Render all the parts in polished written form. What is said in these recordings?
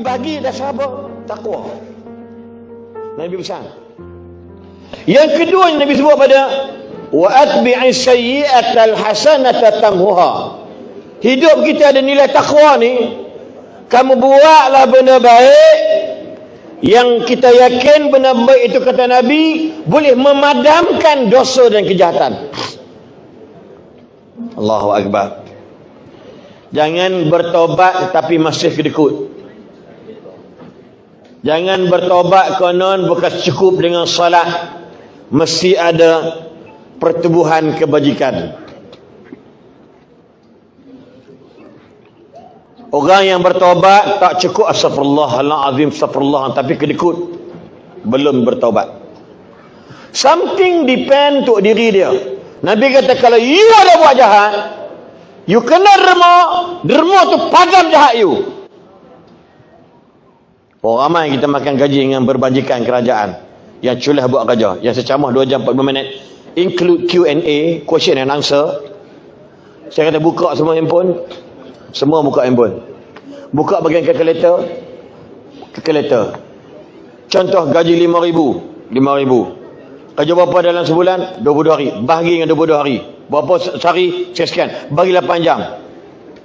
Bagi dasar apa? Takwa. Nabi pesan. Yang kedua yang Nabi sebut pada wa atbi'is sayyi'atal hasanata tamhuha. Hidup kita ada nilai takwa ni. Kamu buatlah benda baik yang kita yakin benda baik itu kata Nabi boleh memadamkan dosa dan kejahatan. Allahu Akbar. Jangan bertobat tapi masih kedekut. Jangan bertobat konon bukan cukup dengan salat, mesti ada pertubuhan kebajikan. Orang yang bertobat tak cukup astagfirullahalazim astagfirullah tapi kedekut, belum bertobat. Something depend untuk diri dia. Nabi kata kalau you ada buat jahat, you kena derma tu padam jahat you. Oh, ramai kita makan gaji dengan berbajikan kerajaan yang culah buat kerja, yang secamah 2 jam 40 minit, include Q&A, question and answer. Saya kata buka semua handphone, semua buka handphone, buka bagian kalkulator. Contoh gaji 5,000, kerja berapa dalam sebulan? 22 hari, bahagi dengan 22 hari, berapa sehari? Sekian, bagi 8 jam,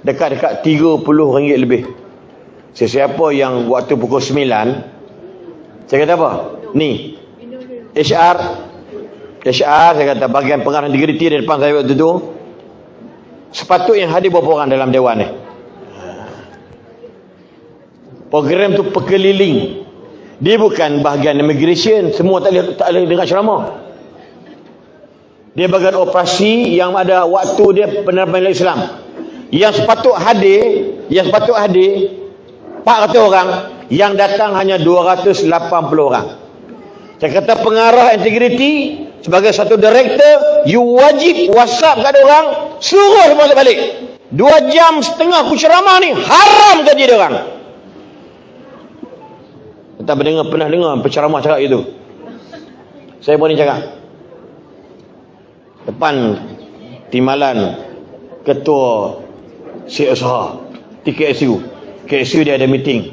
dekat-dekat RM30 lebih. Sesiapa yang waktu pukul 9, saya kata apa? Ni HR saya kata bahagian pengarah integriti di depan saya waktu tu, sepatutnya hadir berapa orang dalam dewan ni. Program tu perkeliling. Dia bukan bahagian immigration, semua tak boleh dengar ceramah. Dia bahagian operasi yang ada waktu dia penerapan Islam. Yang sepatut hadir 400 orang, yang datang hanya 280 orang. Saya kata pengarah integriti sebagai satu director, you wajib WhatsApp kat orang, suruh semua balik. 2 jam setengah aku ceramah ni haram gaji dia orang. Tak pernah dengar penceramah cakap itu. Saya berani cakap depan timbalan ketua CSH KSU dia ada meeting.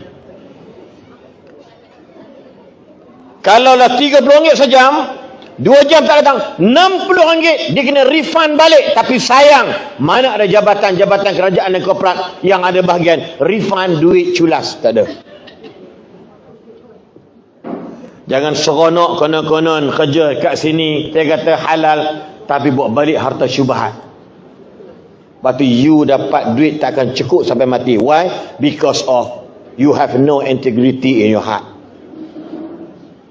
Kalau lah RM30 sejam, 2 jam tak datang, RM60 dia kena refund balik. Tapi sayang, mana ada jabatan-jabatan kerajaan dan korporat yang ada bahagian refund duit culas, tak ada. Jangan seronok konon-konon kerja kat sini, saya kata halal, tapi buat balik harta syubhat. Lepas tu you dapat duit takkan cukup sampai mati. Why? Because of you have no integrity in your heart.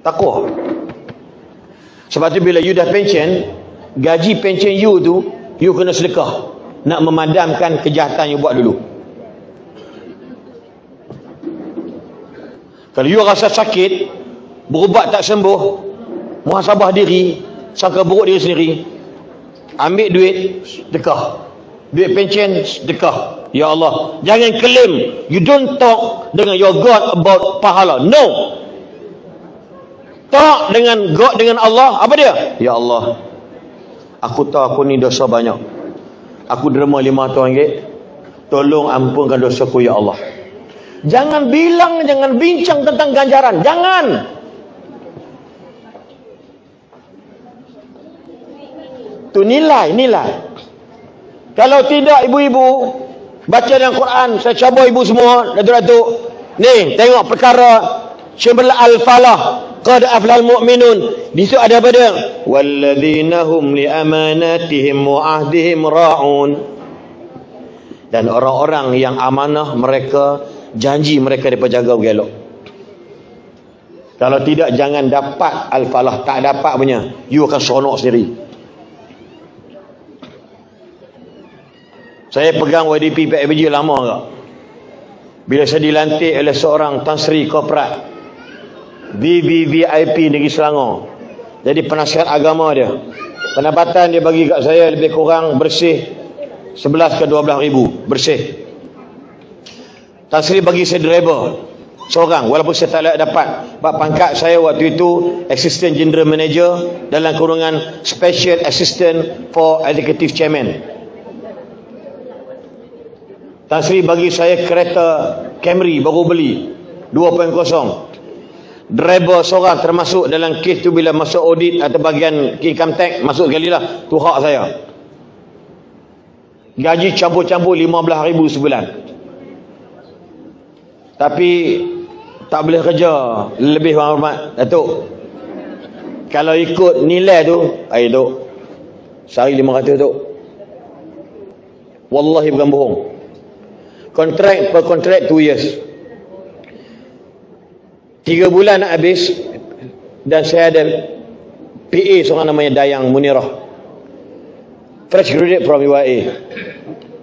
Takwa. Sebab tu bila you dah pension, gaji pension you tu, you kena sedekah. Nak memadamkan kejahatan you buat dulu. Kalau you rasa sakit, berubat tak sembuh, muhasabah diri, sangka buruk diri sendiri, ambil duit, sedekah. Duit pension, sedekah. Ya Allah, jangan claim. You don't talk dengan your God about pahala. No. Talk dengan God, dengan Allah. Apa dia? Ya Allah, aku tahu aku ni dosa banyak. Aku derma RM500. Tolong ampunkan dosaku ya Allah. Jangan bilang, jangan bincang tentang ganjaran. Jangan. Tu nilai. Kalau tidak ibu-ibu baca dalam Quran, saya cabar ibu semua, datuk-datuk. Ni, tengok perkara Syurah Al-Falah, qad aflahal mu'minun. Di situ ada apa dia? Walladzina hum li amanatihim wa ahdihim ra'un. Dan orang-orang yang amanah mereka, janji mereka depa jaga bergelok. Kalau tidak jangan dapat Al-Falah, tak dapat punya, you akan seronok sendiri. Saya pegang YDP PABG lama tak? Bila saya dilantik oleh seorang Tan Sri Korporat VVVIP Negeri Selangor, jadi penasihat agama dia, pendapatan dia bagi kat saya lebih kurang bersih 11 ke 12 ribu bersih. Tan Sri bagi saya driver seorang, walaupun saya tak dapat pangkat saya waktu itu Assistant General Manager dalam kurungan Special Assistant for Executive Chairman. Tan Sri bagi saya kereta Camry baru beli, 2.0. Driver seorang termasuk dalam kes tu bila masuk audit atau bahagian income tax, masuk sekali lah, tu hak saya. Gaji campur-campur 15,000 sebulan. Tapi tak boleh kerja lebih Bang Hormat Datuk. Kalau ikut nilai tu, Duk, sehari 500 Duk. Wallahi bukan bohong. Kontrak per kontrak 2 years. 3 bulan nak habis. Dan saya ada PA seorang namanya Dayang Munirah, fresh graduate from UIA.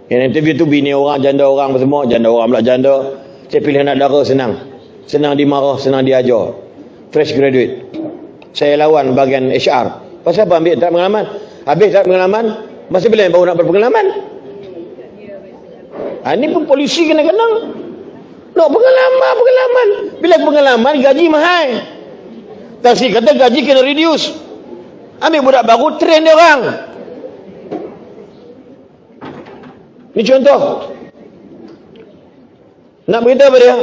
Yang interview tu bini orang, janda orang semua. Janda orang pula janda. Saya pilih anak dara senang. Senang dimarah, senang diajar. Fresh graduate. Saya lawan bahagian HR. Pasal apa ambil tak pengalaman? Habis tak pengalaman, masa bila baru nak berpengalaman? Ini pun polisi kena-kena. Nak pengalaman. Bila pengalaman, gaji mahal. Taksi kata gaji kena reduce. Ambil budak baru, train dia orang. Ini contoh. Nak beritahu apa dia?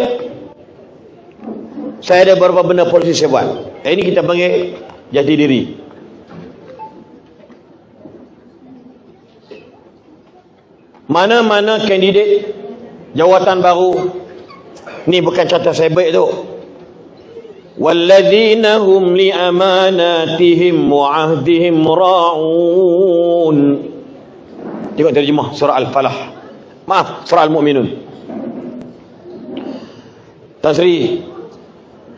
Saya ada beberapa benda polisi saya buat. Ini kita panggil jati diri. Mana-mana kandidat jawatan baru, ni bukan contoh saya baik tu. Walladzina hum li amanatihim wa ahdihim ra'un. Tengok terjemah surah Al-Falah. Maaf, surah Al-Mu'minun. Tan Sri,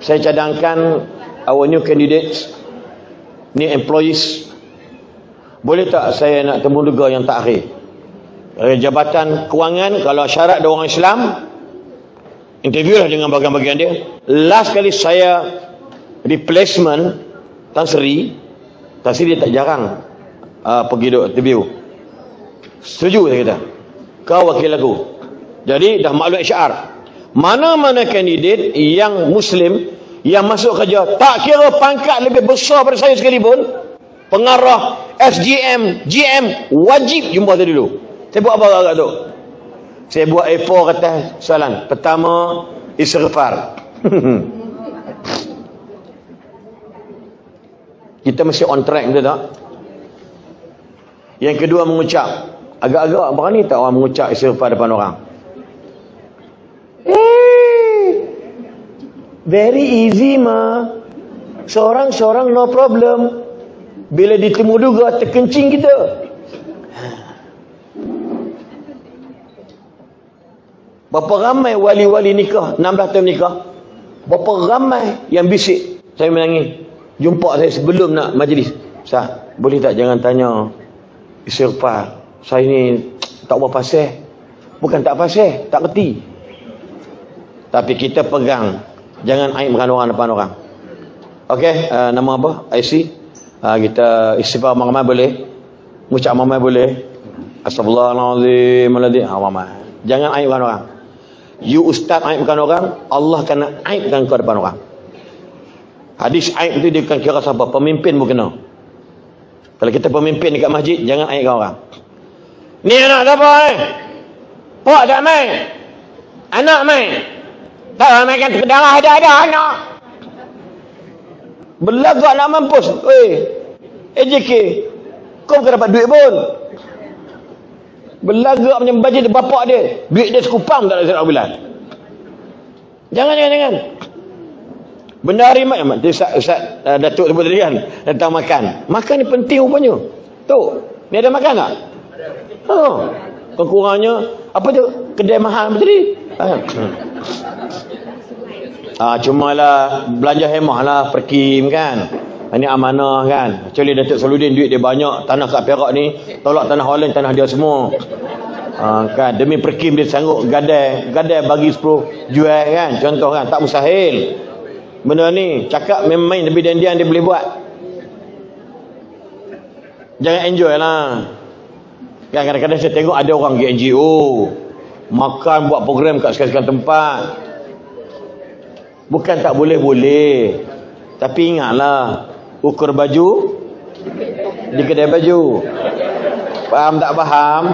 saya cadangkan our new candidates, new employees, boleh tak saya nak temu lega yang takhir? Jabatan kewangan, kalau syarat dia orang Islam, interview lah dengan bahagian-bahagian dia. Last kali saya replacement Tan Sri dia tak jarang pergi duk interview. Setuju saya kata, kau wakil aku. Jadi dah maklum HR. Mana-mana kandidat yang Muslim yang masuk kerja, tak kira pangkat lebih besar pada saya sekalipun, pengarah, SGM, GM, wajib jumpa saya dulu. Saya buat apa agak tu? Saya buat A4 kata soalan. Pertama, istighfar. Kita mesti on track, betul tak? Yang kedua, mengucap. Agak-agak berani tak orang mengucap istighfar depan orang? Very easy mah. Seorang-seorang no problem. Bila ditemu juga terkencing kita. Berapa ramai wali-wali nikah, 16 tahun nikah. Berapa ramai yang bisik. Saya menangis. Jumpa saya sebelum nak majlis. Ustaz, boleh tak jangan tanya istighfar. Saya ni tak apa pasal. Bukan tak pasal, tak kerti. Tapi kita pegang. Jangan aibkan orang depan orang. Okey, nama apa? IC. Kita istighfar ramai boleh. Mengucap ramai boleh. Astagfirullahalazim. Jangan aibkan orang. You ustaz aibkan orang, Allah kena aibkan kau depan orang. Hadis aib itu dia bukan kira siapa, pemimpin pun kena. Kalau kita pemimpin dekat masjid, jangan aibkan orang. Ni anak siapa Pak tak main. Anak main. Tak main kan terdarah ada anak. Belagak nak mampus. AJK. Kau bukan dapat duit pun. Belagak macam bajet bapak dia. Duit dia sekupang tak ada bulan. Jangan. Benda hari Ustaz Datuk sebut tadi kan, tentang makan. Makan ni penting rupanya. Tu, ni ada makan tak? Kekurangnya apa tu? Kedai mahal macam ni. Cumalah belanja hemah lah perkim kan. Ini amanah kan. Kecuali Datuk Saludin duit dia banyak, tanah kat Perak ni, tolak tanah Holland, tanah dia semua. Kan demi perkim dia sanggup gadai bagi 10 jual kan. Contoh kan, tak mustahil. Benda ni cakap main-main lebih dian-dian dia boleh buat. Jangan enjoy lah. Kan kadang-kadang saya tengok ada orang pergi NGO makan buat program kat sekian-sekian tempat. Bukan tak boleh. Tapi ingatlah, ukur baju di kedai baju. Faham tak faham?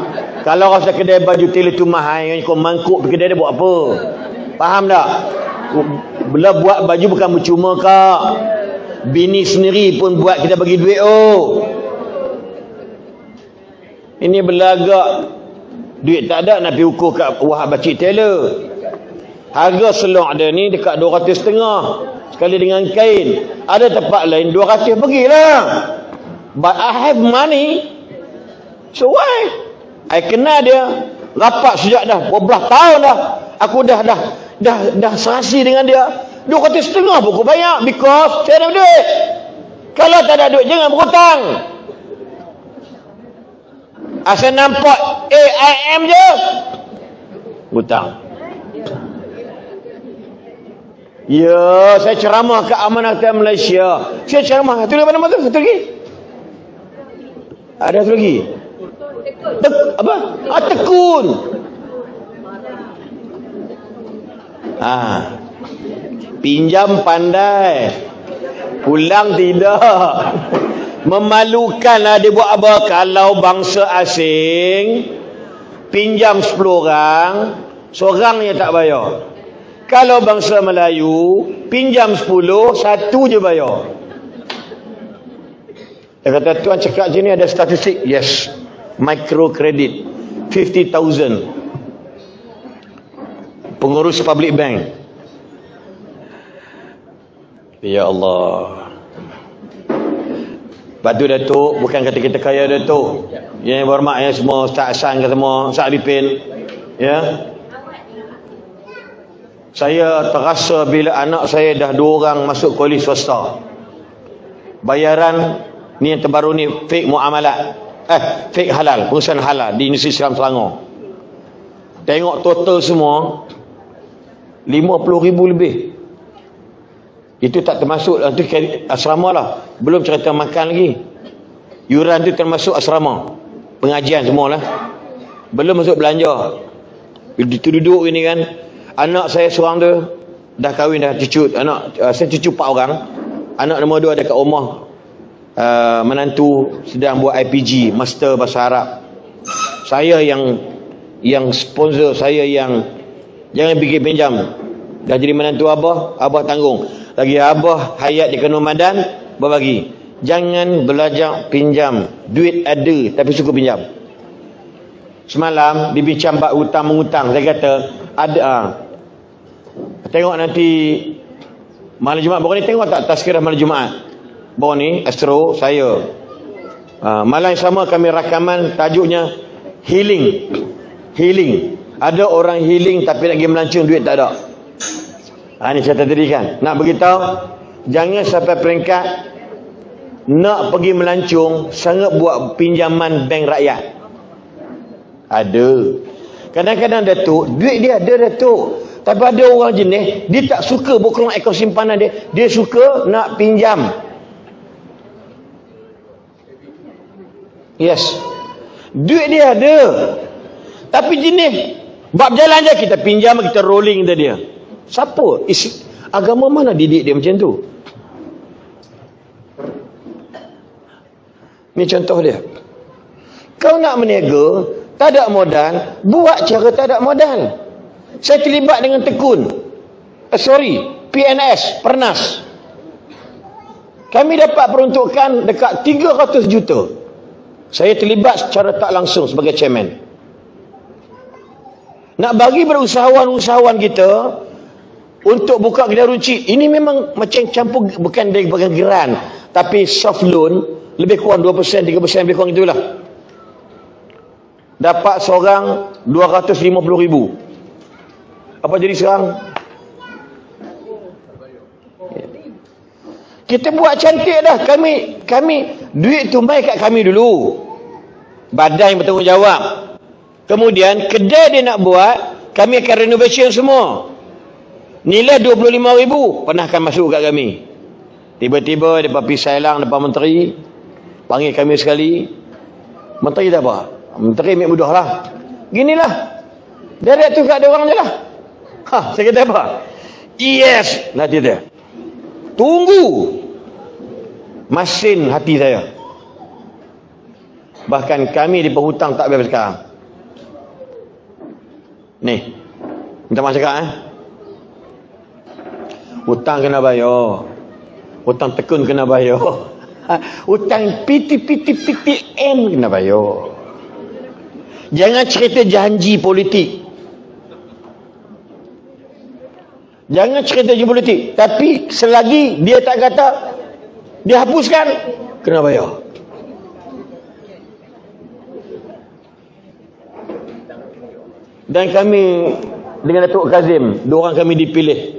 Kalau rasa kedai baju tailor tu mahal, kau mangkuk pergi kedai dia buat apa? Faham tak? Bila buat baju bukan percuma kak. Bini sendiri pun buat, kita bagi duit. Ini belagak. Duit tak ada, nak pergi ukur kat Wahab Bacik Taylor. Harga selong ada ni dekat 200.5 sekali dengan kain. Ada tempat lain 200, pergilah. But I have money, so why? I kenal dia rapat sejak dah 12 tahun dah. Aku dah serasi dengan dia. 200.5 pun aku bayar, because saya ada duit. Kalau tak ada duit, jangan berhutang. Asal nampak AIM je, hutang. Ya, saya ceramah ke Amanatan Malaysia. Saya ceramah. Satu lagi mana tu? Satu lagi. Ada satu lagi. Apa? Tekun. Pinjam pandai, pulang tidak. Memalukanlah dia buat apa? Kalau bangsa asing pinjam 10 orang, seorang je tak bayar. Kalau bangsa Melayu pinjam 10, satu je bayar. Dia kata, tuan cakap sini ada statistik. Yes, microcredit 50,000. Pengurus public bank. Ya Allah. Lepas tu Datuk, bukan kata kita kaya Datuk. Yang berhormat ya semua, Ustaz Hasan ke semua, Ustaz Arifin. Ya. Saya terasa bila anak saya dah 2 orang masuk kolej swasta. Bayaran ni yang terbaru ni fake muamalat. Fake halal, perusahaan halal di Universiti Islam Selangor. Tengok total semua 50,000 lebih. Itu tak termasuk tu asrama lah. Belum cerita makan lagi. Yuran tu termasuk asrama, pengajian semualah. Belum masuk belanja. Duduk ini kan. Anak saya seorang tu dah kahwin, dah cucu. Saya cucu 4 orang. Anak nombor 2 ada kat rumah. Menantu sedang buat IPG, Master Bahasa Arab. Saya yang sponsor, saya yang jangan fikir pinjam. Dah jadi menantu abah tanggung. Lagi abah hayat di Kanu Madan, berbagi. Jangan belajar pinjam. Duit ada tapi suka pinjam. Semalam dibincang bab hutang mengutang. Saya kata ada. Tengok nanti malam Jumaat baru ni, tengok tak tazkirah malam Jumaat baru ni, Astro saya. Malam yang sama kami rakaman, tajuknya healing. Ada orang healing tapi nak pergi melancong, duit tak ada. Ini cerita tadi kan. Nak beritahu, jangan sampai peringkat nak pergi melancong sangat buat pinjaman bank rakyat. Ada. Kadang-kadang Datuk, duit dia ada Datuk. Tapi ada orang jenis, dia tak suka buka akaun simpanan dia. Dia suka nak pinjam. Yes. Duit dia ada. Tapi jenis, bab jalan je kita pinjam, kita rolling dia. Siapa? Agama mana didik dia macam tu? Ni contoh dia. Kau nak meniaga, tak ada modal, buat cara tak ada modal. Saya terlibat dengan Tekun. PNS, Pernas. Kami dapat peruntukan dekat 300 juta. Saya terlibat secara tak langsung sebagai chairman. Nak bagi pada usahawan-usahawan kita untuk buka kedai runcit. Ini memang macam campur, bukan dari bagian geran, tapi soft loan, lebih kurang 2%, 3%, lebih kurang itulah. Dapat seorang 250,000. Apa jadi sekarang? Kita buat cantik dah. Kami duit tu mai kat kami dulu. Badan yang bertanggungjawab. Kemudian kedai dia nak buat, kami akan renovation semua. Nilai 25,000 pernah akan masuk kat kami. Tiba-tiba depa pergi sailang depan menteri, panggil kami sekali. Menteri dah apa? Menteri ambil mudah lah. Ginilah. Direct tu kat dia orang je lah. Saya kata apa? Yes. Nanti dia. Tunggu. Masin hati saya. Bahkan kami di penghutang tak bebas sekarang. Ni. Minta maaf cakap Hutang kena bayar. Hutang tekun kena bayar. Hutang PTM kena bayar. Jangan cerita janji politik. Jangan cerita janji politik. Tapi selagi dia tak kata, dia hapuskan, kena bayar. Dan kami dengan Datuk Kazim, dua orang kami dipilih.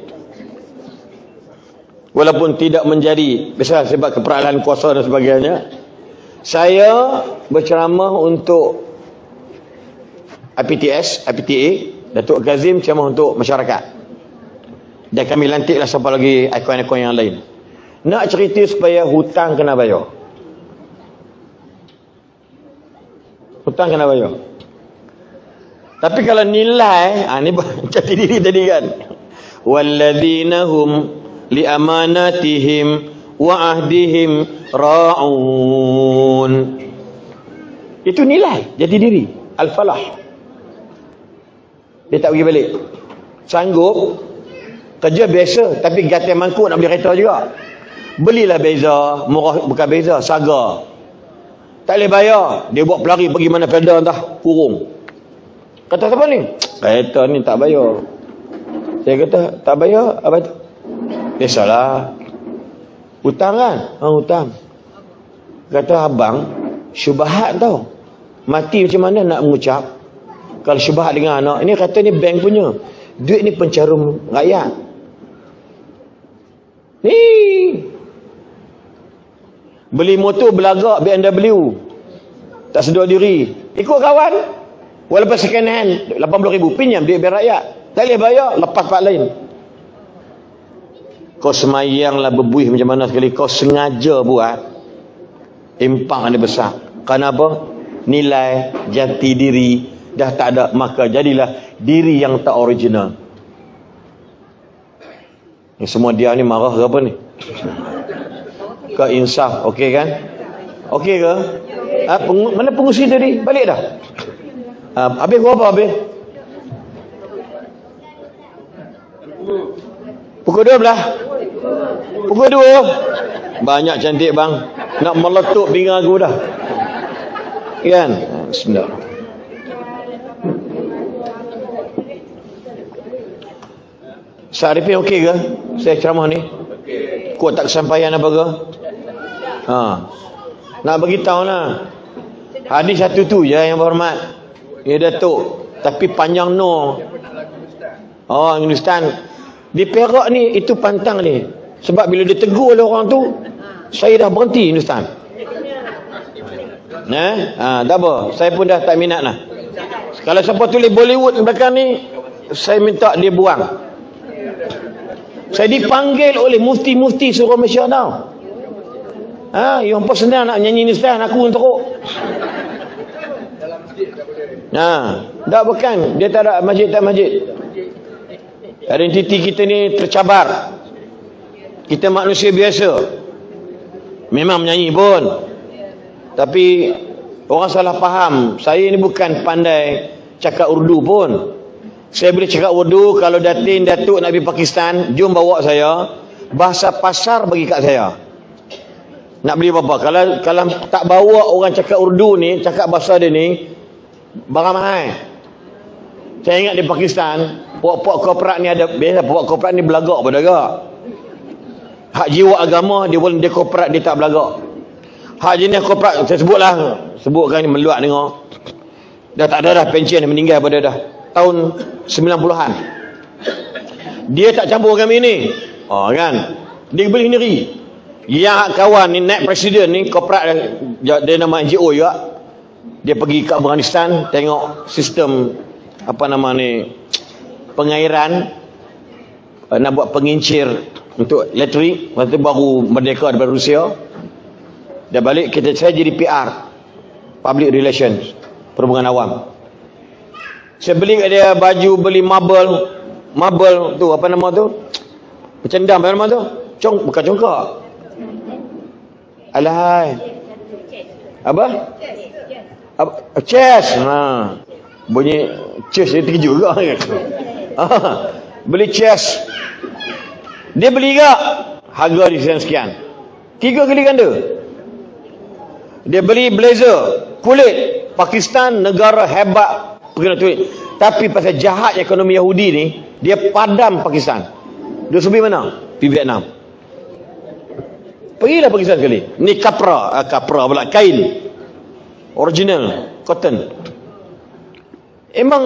Walaupun tidak menjadi besar sebab keperalihan kuasa dan sebagainya. Saya berceramah untuk IPTA, Datuk Kazim ceramah untuk masyarakat. Dan kami lantiklah siapa lagi ikon-ikon yang lain. Nak cerita supaya hutang kena bayar. Hutang kena bayar. Tapi kalau nilai, ni jati diri tadi kan. Walladzina hum li amanatihim wa ahdihim ra'un. Itu nilai jati diri, al-falah. Dia tak pergi balik. Sanggup kerja biasa tapi gatal mangkuk nak beli kereta juga. Belilah beza, murah bukan beza, saga. Tak boleh bayar, dia buat pelari pergi mana Felda entah, kurung. Kata siapa ni? Kereta ni tak bayar. Saya kata, tak bayar? Apa tu? Biasalah. Hutang kan? Hutang. Kata abang, syubahat tau. Mati macam mana nak mengucap? Kalau syubahat dengan anak. Ini kata ni bank punya. Duit ni pencarum rakyat. Ni. Beli motor belagak BMW. Tak sedar diri. Ikut kawan. Walaupun second hand 80,000 pinjam duit biar rakyat. Tak boleh bayar, lepas part lain. Kau semayanglah berbuih macam mana sekali. Kau sengaja buat, impang ada besar. Kenapa? Nilai jati diri dah tak ada, maka jadilah diri yang tak original. Ni semua dia ni marah ke apa ni? Ke insaf, okey kan? Okey ke? Mana pengusi tadi? Balik dah. Habis kau apa habis? Pukul 12. Pukul 2. Banyak cantik bang. Nak meletup bingung aku dah. Kan? Bismillah. Syarifin okey ke? Saya ceramah ni. Kuat tak kesampaian apa ke? Nak beritahu lah. Hadis satu tu je yang berhormat. Ya Datuk. Tapi panjang no. Hindustan. Di Perak ni, itu pantang ni. Sebab bila dia tegur oleh orang tu, saya dah berhenti Hindustan. Tak apa. Saya pun dah tak minat lah. Kalau siapa tulis Bollywood belakang ni, saya minta dia buang. Saya dipanggil oleh mufti-mufti suruh Malaysia tau. Yang pun senang nak nyanyi Hindustan, aku pun teruk. Tak bukan. Dia tak ada masjid, tak masjid. Identiti kita ni tercabar. Kita manusia biasa. Memang menyanyi pun. Tapi orang salah faham. Saya ni bukan pandai cakap Urdu pun. Saya boleh cakap Urdu. Kalau Datuk nak pergi Pakistan, jom bawa saya. Bahasa pasar bagi kat saya. Nak beli apa-apa. Kalau tak bawa orang cakap Urdu ni, cakap bahasa dia ni, barang mahal. Saya ingat di Pakistan, puak-puak korporat ni ada, biasa puak korporat ni belagak beragak. Hak jiwa agama, dia korporat, dia tak belagak. Hak jenis korporat, saya sebutkan ni meluat dengar. Dah tak ada dah pension, dia meninggal pada dah tahun 90-an. Dia tak campur kami ni. Kan? Dia beli sendiri. Yang kawan ni, naik presiden ni, korporat dia nama NGO juga. Dia pergi ke Afghanistan, tengok sistem pengairan, nak buat pengincir untuk elektrik. Waktu baru merdeka daripada Rusia. Dia balik, saya jadi PR, Public Relations, perhubungan awam. Saya beli kat dia baju, beli marble tu, apa nama tu? Bercendam, apa nama tu? Bukan congkak. Alahai. Apa? Chess. Bunyi chess dia terkejut juga kan. Beli chess. Dia beli gak, harga di sekian-sekian. 3 kali ganda. Dia beli blazer kulit, Pakistan negara hebat perkara kulit. Tapi pasal jahat ekonomi Yahudi ni, dia padam Pakistan. Dia pergi mana? Pergi Vietnam. Pergilah Pakistan sekali. Ni kapra pula, kain original cotton. Emang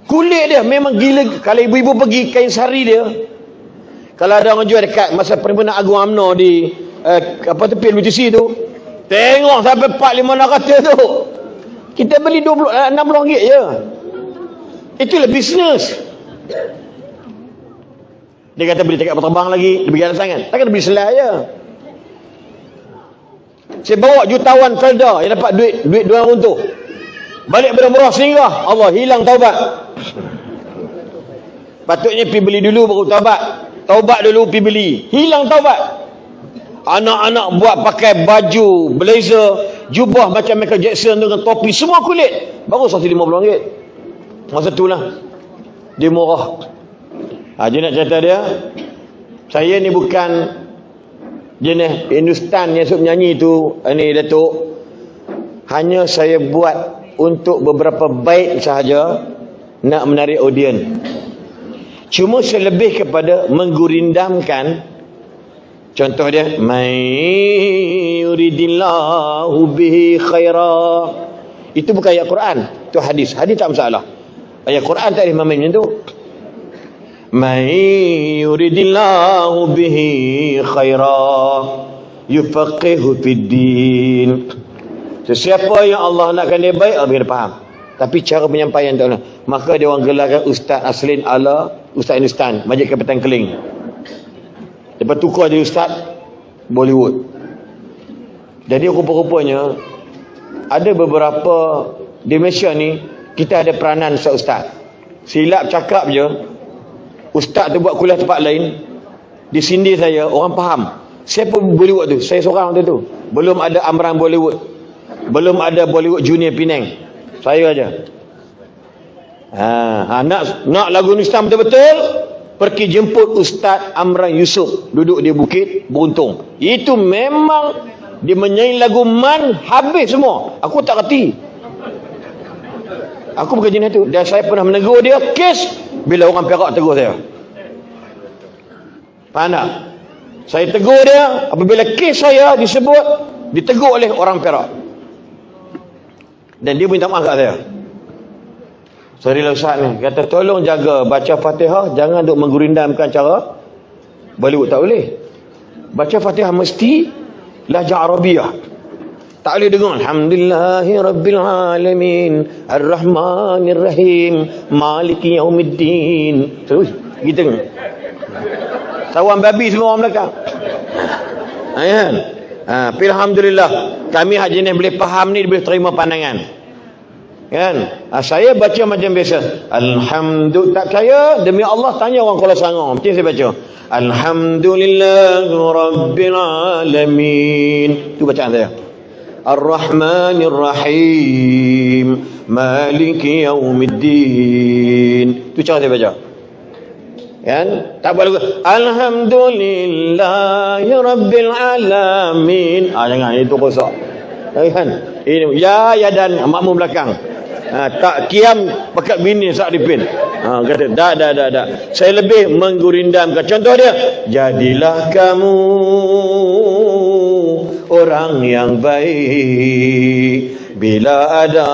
kulit dia memang gila. Kalau ibu-ibu pergi kain sari dia, kalau ada orang jual dekat masa Perhimpunan Agung UMNO di tepi LBTC tu, tengok sampai 4-500 tu. Kita beli 60 ringgit je. Itulah bisnes. Dia kata beli tiket terbang lagi, lebih ganda sangat. Takkan beli selai je. Saya bawa jutawan Felda yang dapat duit 2 runtuh. Balik pada murah singgah, Allah hilang taubat. Patutnya pergi beli dulu baru taubat. Taubat dulu pergi beli, hilang taubat. Anak-anak buat pakai baju blazer, jubah macam Michael Jackson dengan topi semua kulit, baru RM150. Masa itulah dia murah. Dia nak cerita dia, saya ni bukan jenis Hindustan yang suka menyanyi tu, ni Datuk. Hanya saya buat untuk beberapa bait sahaja, nak menarik audien. Cuma saya lebih kepada menggurindamkan. Contoh dia, may yuridillahu bihi khaira. Itu bukan ayat Quran, itu hadis. Hadis tak masalah. Ayat Quran tak boleh main macam tu. May yuridillahu bihi khaira yufaqihu fid din. Sesiapa yang Allah nakkan dia baik, dia faham. Tapi cara penyampaian tak boleh. Maka dia orang gelarkan Ustaz Aslin ala Ustaz Hindustan, Majlis Kapiten Keling. Lepas tukar jadi Ustaz Bollywood. Jadi rupa-rupanya ada beberapa di Malaysia ni, kita ada peranan Ustaz. Silap cakap je, Ustaz tu buat kuliah tempat lain, disindir saya, orang faham. Siapa Bollywood tu? Saya seorang waktu tu. Belum ada Amran Bollywood, belum ada Bollywood Junior Penang, saya aja. Nak lagu Hindustan betul-betul, pergi jemput Ustaz Amran Yusof, duduk di Bukit Beruntung. Itu memang dia menyanyi lagu Man habis semua. Aku tak reti. Aku bukan jenis tu. Dan saya pernah menegur dia, kes bila orang Perak tegur saya. Faham tak? Saya tegur dia apabila kes saya disebut, ditegur oleh orang Perak. Dan dia minta maaf kat saya. Sorry lah Ustaz ni. Kata tolong jaga baca Fatihah, jangan duk menggurindamkan cara Bollywood, tak boleh. Baca Fatihah mesti lahjah Arabiah. Tak boleh dengar Alhamdulillahi Rabbil Alamin Ar-Rahmanir Rahim Maliki Yaumiddin. Terus gitu. Sawan babi semua orang belakang. Kan? Alhamdulillah kami hak jenis boleh faham ni, boleh terima pandangan. Kan? Saya baca macam biasa. Alhamdulillah. Tak percaya, demi Allah tanya orang Kuala Sangor. Macam saya baca. Alhamdulillahi Rabbil Alamin. Itu bacaan saya. Ar-Rahmanir Rahim Maliki Yaumiddin. Itu cara saya baca. Kan? Tak boleh Alhamdulillahi Rabbil Alamin. Jangan, itu rosak. Kan? Ini ya dan makmum belakang. Tak kiam pakat bini sak dipin. Kata dah. Saya lebih menggurindamkan. Contoh dia, jadilah kamu orang yang baik bila ada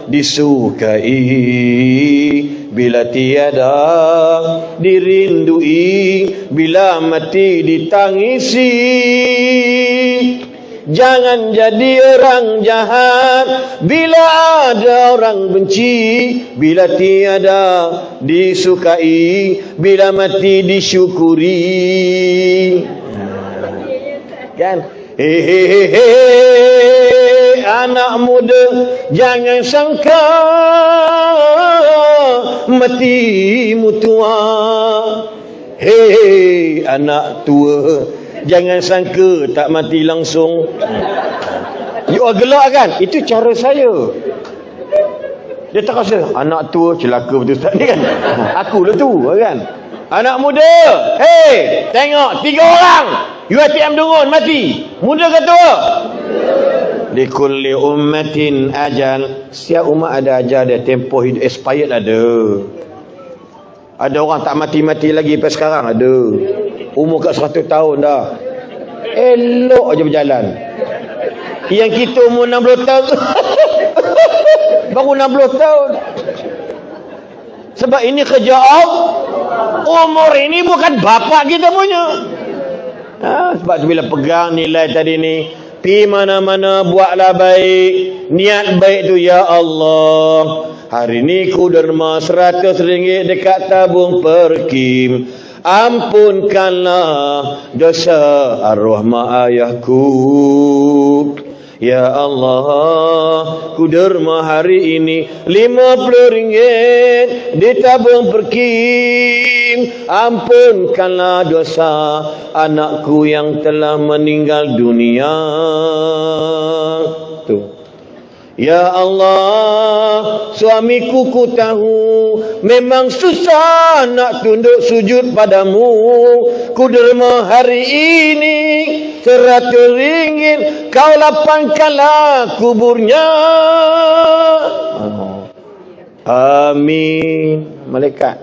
disukai, bila tiada dirindui, bila mati ditangisi. Jangan jadi orang jahat bila ada orang benci, bila tiada disukai, bila mati disyukuri. Kan? Anak muda jangan sangka matimu tua. Anak tua jangan sangka tak mati langsung. You are gelak kan? Itu cara saya. Dia tak rasa anak tua celaka betul Ustaz ni kan. Aku lah tu kan. Anak muda, hei, tengok 3 orang UiTM Dungun mati. Muda ke tua? Likulli ummatin ajal. Setiap umat ada ajal dia, tempoh hidup expired ada. Ada orang tak mati-mati lagi sampai sekarang ada. Umur kat 100 tahun dah. Elok aja berjalan. Yang kita umur 60 tahun. Baru 60 tahun. Sebab ini kerja Allah. Umur ini bukan bapak kita punya. Sebab tu bila pegang nilai tadi ni, pi mana-mana buatlah baik. Niat baik tu, ya Allah, hari ni ku derma 100 ringgit dekat tabung perkim. Ampunkanlah dosa arwah mak ayahku. Ya Allah, ku derma hari ini 50 ringgit di tabung perkim. Ampunkanlah dosa anakku yang telah meninggal dunia. Tuh. Ya Allah, suamiku ku tahu memang susah nak tunduk sujud padamu. Ku derma hari ini 100 ringgit, kau lapangkanlah kuburnya. Amin. Malaikat,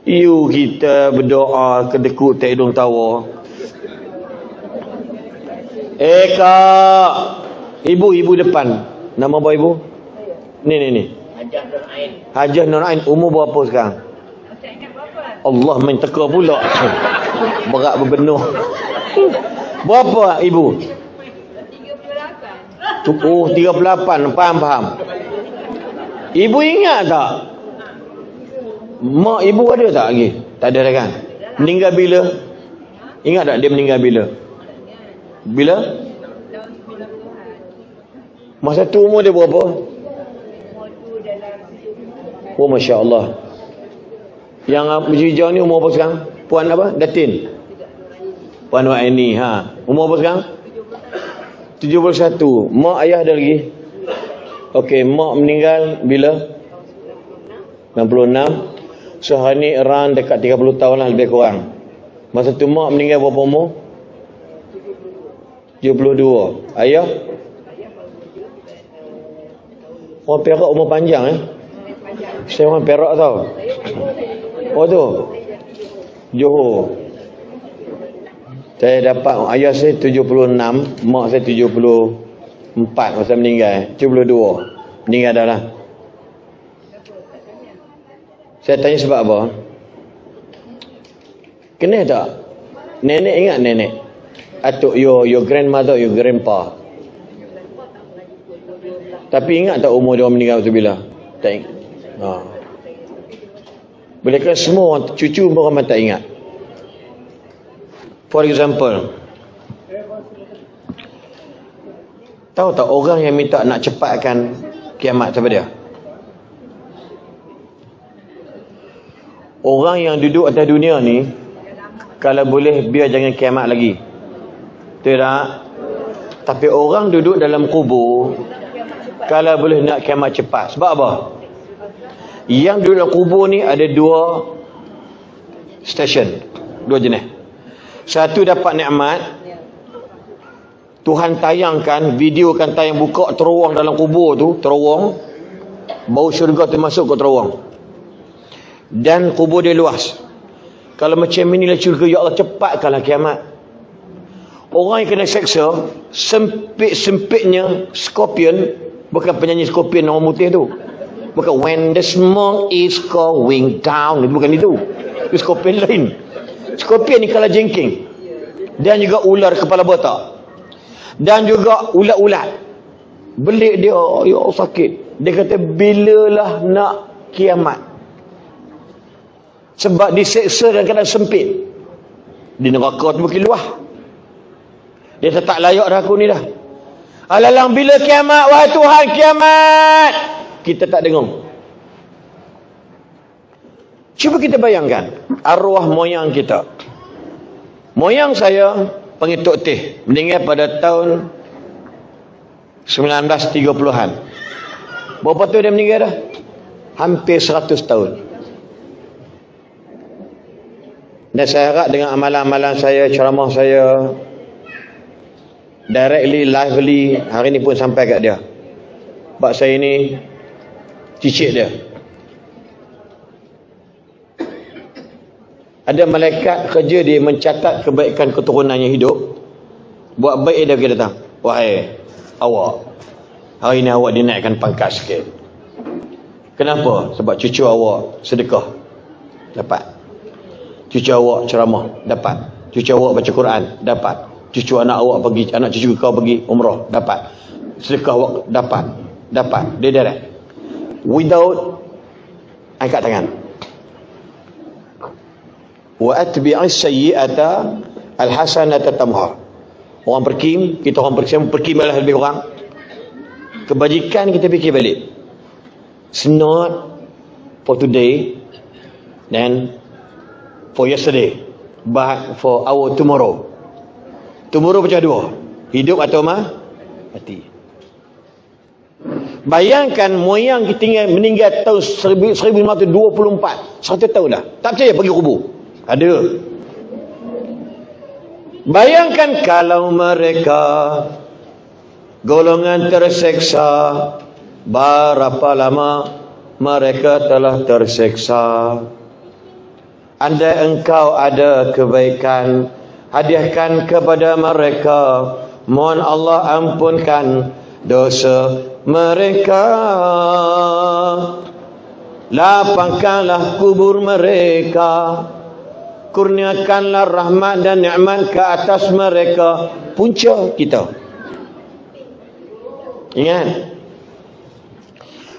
you kita berdoa kedekut tak hidung tawa. Kak, ibu depan. Nama apa ibu? Ni. Hajah Nur Ain. Umur berapa sekarang? Allah main teka pula. Berat berbenuh. Berapa ibu? 38. Oh, 38. Faham. Ibu ingat tak? Mak ibu ada tak lagi? Tak ada dah kan? Meninggal bila? Ingat tak dia meninggal bila? Bila? Masa tu umur dia berapa? Oh, Masya Allah. Yang hijau ni umur apa sekarang? Puan apa? Datin? Puan Waini. Umur apa sekarang? 71. Mak ayah ada lagi? Okey, mak meninggal bila? 96. So hari ni around dekat 30 tahun lah lebih kurang. Masa tu mak meninggal berapa umur? 72. Ayah? Orang Perak umur panjang Saya orang Perak tau. Oh tu Johor. Saya dapat ayah saya 76, mak saya 74 masa meninggal. 72 meninggal dah lah. Saya tanya sebab apa? Kenal tak? Nenek ingat nenek? Atau your grandmother, your grandpa. Tapi ingat tak umur dia meninggal tu bila? Tak ingat. Bolehkah semua orang cucu orang tak ingat? For example, tahu tak orang yang minta nak cepatkan kiamat siapa dia? Orang yang duduk atas dunia ni, kalau boleh biar jangan kiamat lagi. Betul tak? Tapi orang duduk dalam kubur, kalau boleh nak kiamat cepat. Sebab apa? Yang duduk dalam kubur ni ada 2 station, 2 jenis. Satu dapat nikmat, Tuhan tayangkan, videokan tayang buka terowong dalam kubur tu, terowong, bau syurga tu masuk ke terowong. Dan kubur dia luas. Kalau macam inilah syurga, ya Allah cepatkanlah kiamat. Orang yang kena seksa, sempit-sempitnya Scorpion, bukan penyanyi Scorpion orang putih tu. Bukan when the smoke is going down, bukan itu. Itu Scorpion lain. Scorpion ni kala jengking. Dan juga ular kepala botak. Dan juga ulat-ulat. Belik dia, ya Allah sakit. Dia kata bilalah nak kiamat. Sebab diseksa dalam keadaan sempit. Di neraka tu makin luas. Dia tak layak dah aku ni dah. Alalang bila kiamat, wahai Tuhan kiamat. Kita tak dengar. Cuba kita bayangkan arwah moyang kita. Moyang saya panggil Tok Teh, meninggal pada tahun 1930-an. Berapa tahun dia meninggal dah? Hampir 100 tahun. Dan saya harap dengan amalan-amalan saya, ceramah saya, directly, lively, hari ni pun sampai kat dia. Sebab saya ni cicit dia. Ada malaikat kerja dia mencatat kebaikan keturunannya hidup. Buat baik dia pergi datang. Wahai awak, hari ni awak dinaikkan pangkat sikit. Kenapa? Sebab cucu awak sedekah. Dapat. Cucu awak ceramah, dapat. Cucu awak baca Quran, dapat. Cucu anak awak pergi, anak cucu kau pergi umrah, dapat. Sedekah awak, dapat. Dapat. Dia direct. Without angkat tangan. Wa atbi'is sayyi'ata alhasanata tamha. Orang perkim, kita orang perkim malah lebih orang. Kebajikan kita fikir balik. It's not for today, then for yesterday, but for our tomorrow. Tomorrow pecah dua, hidup atau mati. Bayangkan moyang kita meninggal tahun 1524, 100 tahun dah. Tak percaya pergi kubur. Ada. Bayangkan kalau mereka golongan terseksa, berapa lama mereka telah terseksa. Andai engkau ada kebaikan, hadiahkan kepada mereka. Mohon Allah ampunkan dosa mereka. Lapangkanlah kubur mereka. Kurniakanlah rahmat dan nikmat ke atas mereka. Punca kita. Ingat.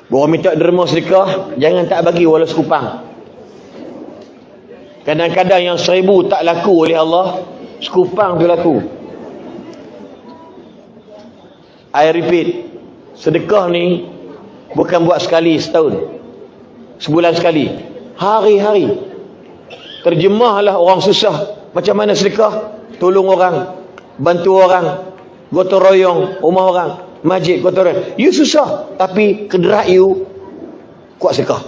Bawa minta derma sedekah, jangan tak bagi walau sekupang. Kadang-kadang yang 1000 tak laku oleh Allah, sekupang tu laku. I repeat, sedekah ni bukan buat sekali setahun, sebulan sekali, hari-hari. Terjemahlah orang susah. Macam mana sedekah? Tolong orang, bantu orang, gotong royong rumah orang, masjid gotong royong. You susah, tapi kederat you kuat sedekah.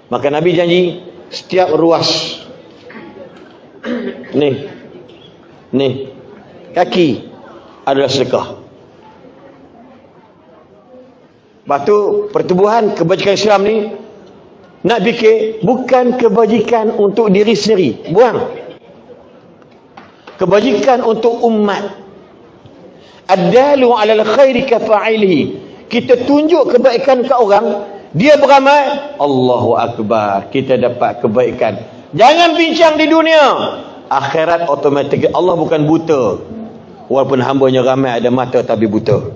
Maka Nabi janji setiap ruas ni kaki adalah sedekah. Lepas tu pertubuhan kebajikan Islam ni nak fikir bukan kebajikan untuk diri sendiri, buang. Kebajikan untuk umat. Ad-dalu 'alal khairi kafa'ilihi. Kita tunjuk kebaikan ke orang, dia beramal, Allahu Akbar, kita dapat kebaikan. Jangan bincang di dunia, akhirat automatik. Allah bukan buta. Walaupun hambanya ramai ada mata tapi buta.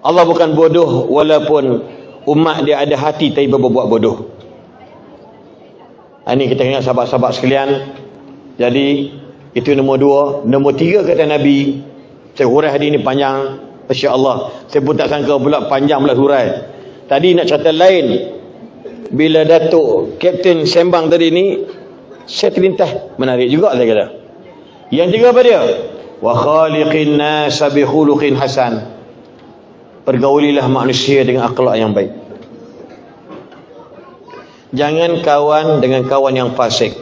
Allah bukan bodoh walaupun umat dia ada hati tapi berbuat bodoh. Ini kita ingat sahabat-sahabat sekalian. Jadi itu nombor 2. Nombor 3 kata Nabi. Saya hurai hadis ini panjang, insya-Allah. Saya pun tak sangka pula panjang pula hurai. Tadi nak cerita lain. Bila Datuk Kapten sembang tadi ni, saya terlintas, menarik juga saya kata. Yang 3 apa dia? Wa khaliqin nas bi khuluqin hasan. Pergaulilah manusia dengan akhlak yang baik. Jangan kawan dengan kawan yang fasik.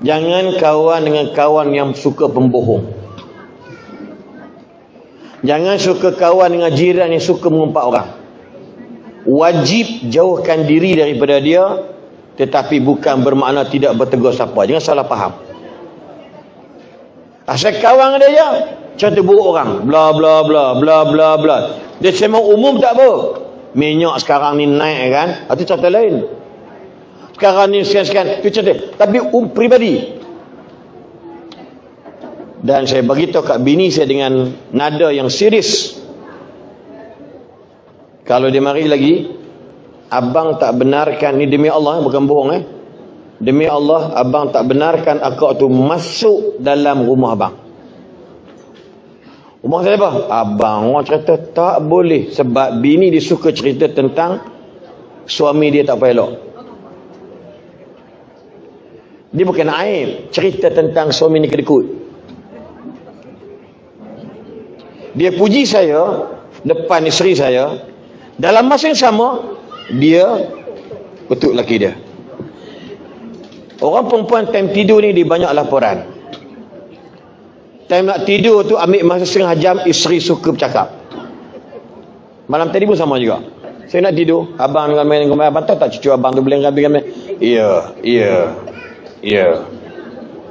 Jangan kawan dengan kawan yang suka pembohong. Jangan suka kawan dengan jiran yang suka mengumpat orang. Wajib jauhkan diri daripada dia, tetapi bukan bermakna tidak bertegur sapa. Jangan salah faham. Asal kawan dia je, cerita buruk orang, bla bla bla bla bla bla. Dia sembang umum tak apa. Minyak sekarang ni naik kan, itu cerita lain. Sekarang ni sekian-sekian, itu cerita. Tapi pribadi. Dan saya beritahu kat bini saya dengan nada yang serius. Kalau dia mari lagi, abang tak benarkan, ni demi Allah bukan bohong demi Allah, abang tak benarkan akak tu masuk dalam rumah abang. Rumah saya apa? Abang orang cerita tak boleh. Sebab bini dia suka cerita tentang suami dia tak payah elok. Dia bukan aib, cerita tentang suami ni kedekut. Dia puji saya depan isteri saya. Dalam masa yang sama, dia untuk lelaki dia. Orang perempuan time tidur ni dia banyak laporan. Time nak tidur tu ambil masa setengah jam, isteri suka bercakap. Malam tadi pun sama juga. Saya nak tidur, abang dengan main dengan abang, tahu tak cucu abang tu boleh rabi kami? Ya.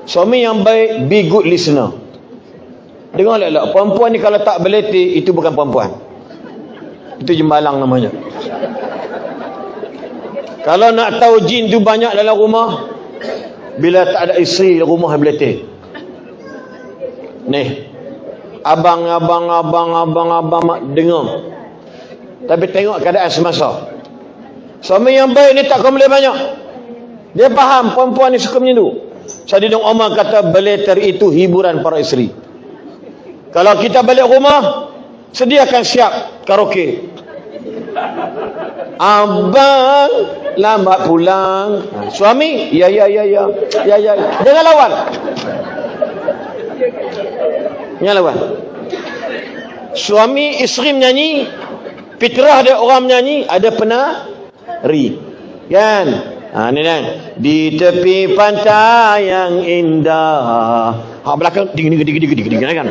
Suami yang baik, be good listener. Dengar elok, perempuan ni kalau tak beletih, itu bukan perempuan. Itu jembalang namanya. Kalau nak tahu jin tu banyak dalam rumah, bila tak ada isteri, rumah beletih. Nih, abang dengar. Tapi tengok keadaan semasa. Suami yang baik ni tak boleh banyak. Dia faham perempuan ni suka macam tu. Sayyidina Umar kata beleter itu hiburan para isteri. Kalau kita balik rumah, sediakan siap karaoke. Abang lambat pulang. Suami, ya. Jangan lawan. Jangan lawan. Suami isteri menyanyi, fitrah dia orang menyanyi, ada penari. Kan? Ni kan. Di tepi pantai yang indah. Belakang ding kan.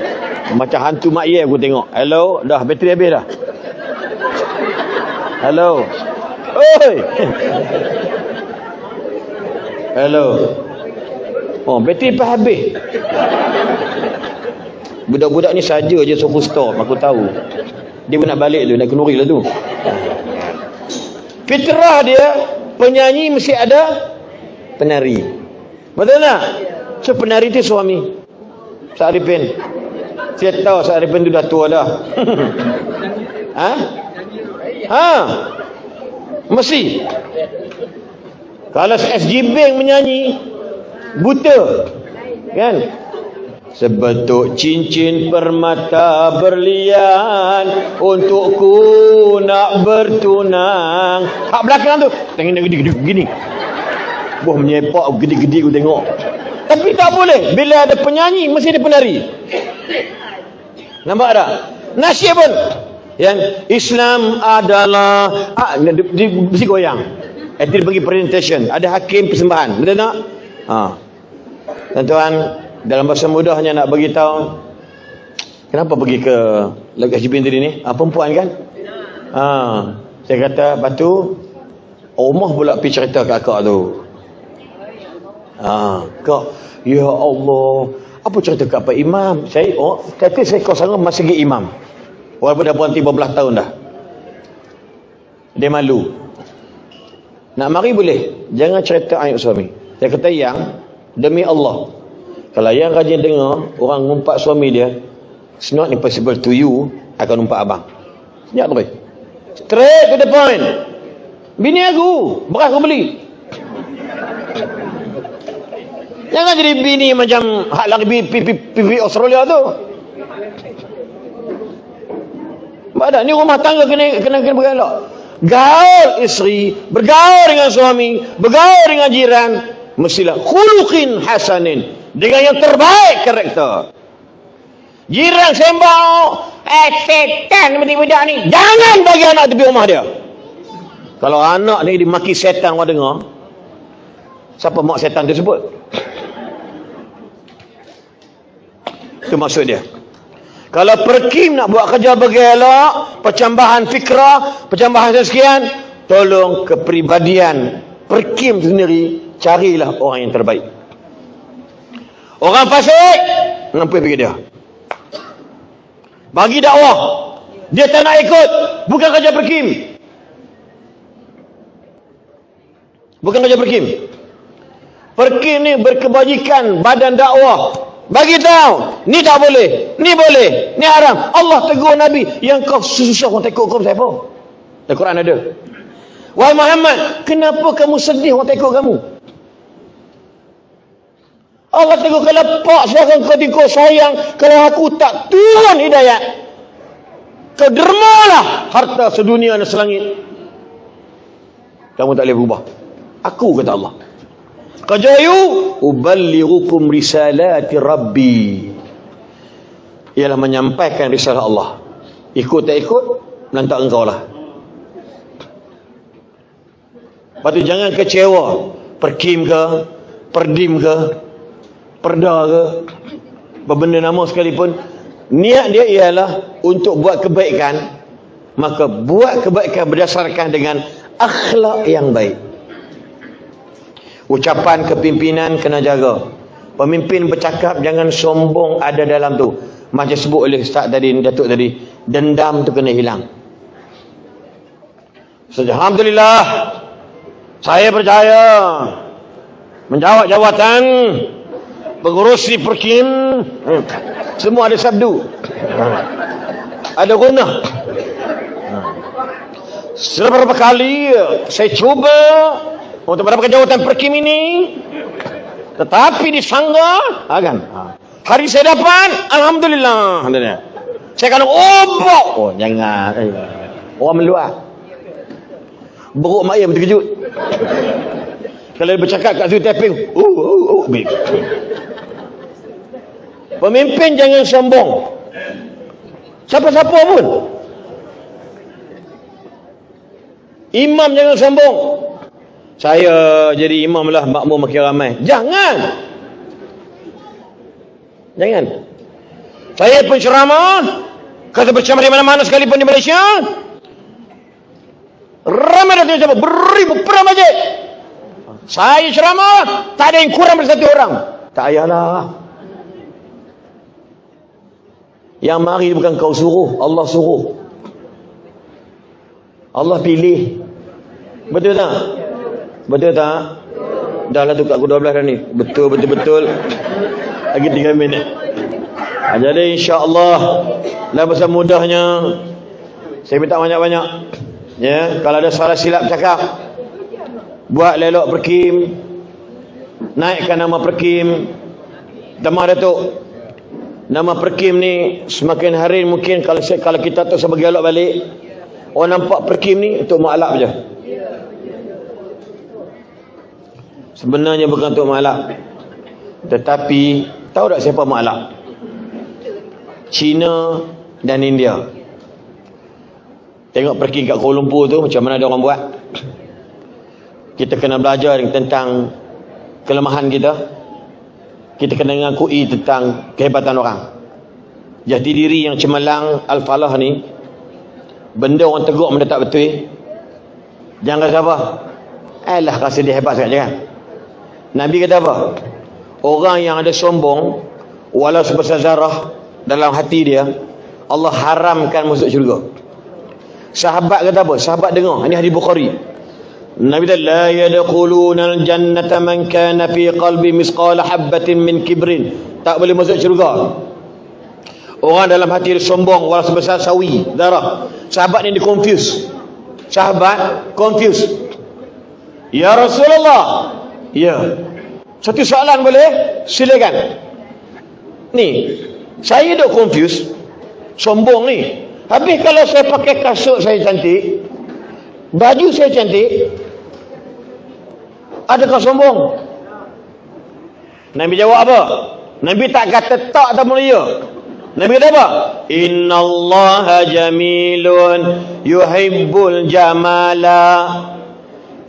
Macam hantu mak ye aku tengok. Hello, dah bateri habis dah. Hello. Oi. Hello. Oh, bateri pun habis. Budak-budak ni saja je suruh stop, aku tahu. Dia pun nak balik tu, nak kenuri lah tu. Fitrah dia, penyanyi mesti ada penari. Betul tak? So penari tu suami. Sa'rifin. Saya tahu Sa'rifin tu dah tua dah. Mesti. Kalau SG Bank menyanyi, buta. Kan? Sebetuk cincin permata berlian untukku nak bertunang. Hak belakang tu tengok gini. Buah menyepak gede-gede aku tengok. Tapi tak boleh. Bila ada penyanyi mesti ada penari. Nampak tak? Nasyid pun yang Islam adalah mesti goyang. Dia bagi presentation. Ada hakim persembahan. Betul tak? Tuan-tuan, dalam bahasa mudahnya nak bagi tahu kenapa pergi ke HB tadi ni? Perempuan kan? Saya kata batu rumah pula pergi cerita kat akak tu. Kak, ya Allah, apa cerita kat Pak Imam? Saya kata saya kau sangat masih lagi imam. Walaupun dah berhenti beberapa tahun dah. Dia malu. Nak mari boleh, jangan cerita aib suami. Saya kata yang demi Allah, kalau yang rajin dengar orang ngumpat suami dia, it's not impossible to you akan ngumpat abang. Senyap terus. Straight to the point. Bini aku, beras aku beli. Jangan jadi bini macam hak lagi PV Australia tu. Badan ni rumah tangga kena bergelak. Gaul isteri, bergaul dengan suami, bergaul dengan jiran, mestilah khuluqin hasanin, dengan yang terbaik karakter. Jiran sembang, setan budak ni, jangan bagi anak tepi rumah dia. Kalau anak ni dimaki setan, orang dengar, siapa mak setan tersebut? Itu maksud dia. Kalau perkim nak buat kerja bergelak, pencambahan fikrah, pencambahan sekian, tolong kepribadian perkim sendiri, carilah orang yang terbaik. Orang fasik, nampak pergi dia. Bagi dakwah, dia tak nak ikut, bukan kerja perkim. Bukan kerja perkim. Perkim ni berkebajikan badan dakwah. Bagi tahu, ni tak boleh, ni boleh, ni haram. Allah tegur Nabi, yang kau susah orang tekuk kau siapa? Dalam Quran ada. Wahai Muhammad, kenapa kamu sedih orang tekuk kamu? Allah tegur, kalau pak silakan kau tikuk sayang, kalau aku tak turun hidayat, kau dermalah harta sedunia dan selangit. Kamu tak boleh berubah. Aku kata Allah. Qajayu uballighukum risalati rabbi. Ialah menyampaikan risalah Allah. Ikut tak ikut, lantak engkau lah. Lepas tu jangan kecewa. Perkim ke, perdim ke, perda ke, berbenda nama sekalipun, niat dia ialah untuk buat kebaikan. Maka buat kebaikan berdasarkan dengan akhlak yang baik. Ucapan kepimpinan kena jaga. Pemimpin bercakap jangan sombong ada dalam tu. Macam sebut oleh Ustaz tadi, Datuk tadi, dendam tu kena hilang. Alhamdulillah, saya percaya menjawab jawatan pengurus di Perkim, semua ada sabdu, ada guna. Seberapa kali saya cuba untuk mendapatkan jawatan Perkim ini, tetapi disangka kan, hari saya dapat, alhamdulillah. Saya kena obok. Oh jangan, orang meluar, beruk mak ayam terkejut. Kalau dia bercakap kat situ tapping, pemimpin jangan sombong, siapa-siapa pun. Imam jangan sombong, saya jadi imam lah, makmum makin ramai. Jangan. Saya pun ceramah, kata berceramah di mana-mana sekalipun di Malaysia, ramai datang ceramah, beribu perang masjid. Saya ceramah, tak ada yang kurang dari 1 orang. Tak payahlah. Yang mari bukan kau suruh, Allah suruh. Allah pilih. Betul tak? Betul tak? Dah lah tu kat aku 12 dah ni. Betul. Lagi 3 minit. Jadi insya-Allah lah besar mudahnya saya minta banyak-banyak. Ya, kalau ada salah silap cakap, buat lelok Perkim, naikkan nama Perkim. Damah Datuk, nama Perkim ni semakin hari mungkin kalau kita tu sebagai elok balik, orang nampak Perkim ni untuk maklab je. Sebenarnya bukan untuk maklab. Tetapi tahu tak siapa maklab? China dan India. Tengok Perkim kat Kuala Lumpur tu macam mana dia orang buat. Kita kena belajar tentang kelemahan kita. Kita kena mengakui tentang kehebatan orang. Jati diri yang cemerlang al-falah ni, benda orang tegur benda tak betul, jangan rasa apa, alah rasa dia hebat sangat, jangan. Nabi kata apa? Orang yang ada sombong walau sebesar zarah dalam hati dia, Allah haramkan masuk syurga. Sahabat kata apa? Sahabat dengar, ini hadis Bukhari. Nabi kata la yadkhuluna al-jannata man kana fi qalbi misqala habatin min kibrin. Tak boleh masuk syurga orang dalam hati dia sombong walau sebesar sawi darah. Sahabat ni dia confuse. Sahabat confuse. Ya Rasulullah. Ya. Satu soalan boleh? Silakan. Ni, saya duk confuse. Sombong ni. Habis kalau saya pakai kasut saya cantik, baju saya cantik, adakah sombong? Nabi jawab apa? Nabi tak kata tak tak mulia. Nabi kata apa? Innallaha jamilun yuhibbul jamala.